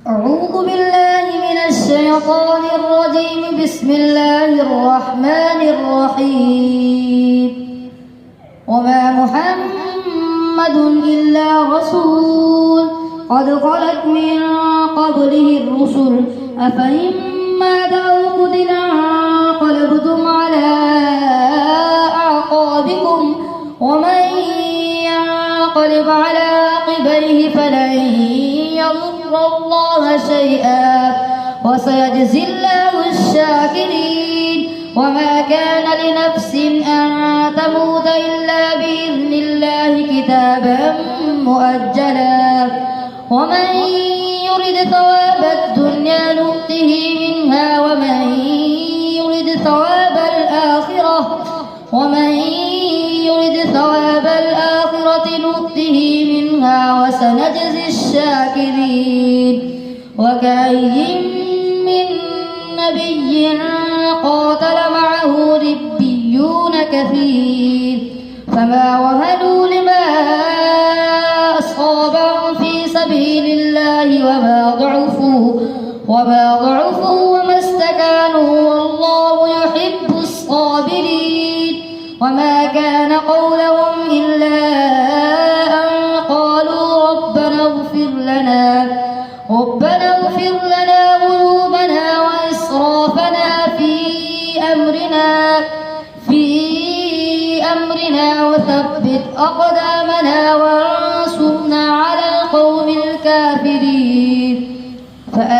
أعوذ بالله من الشيطان الرجيم. بسم الله الرحمن الرحيم. وما محمد إلا رسول قد خلت من قبله الرسل أفإن مات أو قتل انقلبتم على أعقابكم ومن ينقلب على عقبيه فلن يضر الله شيئا وسيجزي الله الشاكرين. وما كان لنفس أن تموت إلا بإذن الله كتابا مؤجلا ومن يرد ثواب الدنيا نؤته منها ومن يرد ثواب الآخرة نؤته منها وسنجزي الشاكرين. وكأي من نبي قاتل معه ربيون كثير فما وهنوا لما أصابهم في سبيل الله وما ضعفوا وما استكانوا والله يحب الصابرين. وما كان قولهم إلا أن قالوا ربنا اغفر لنا ذنوبنا وإسرافنا في أمرنا وثبت أقدامنا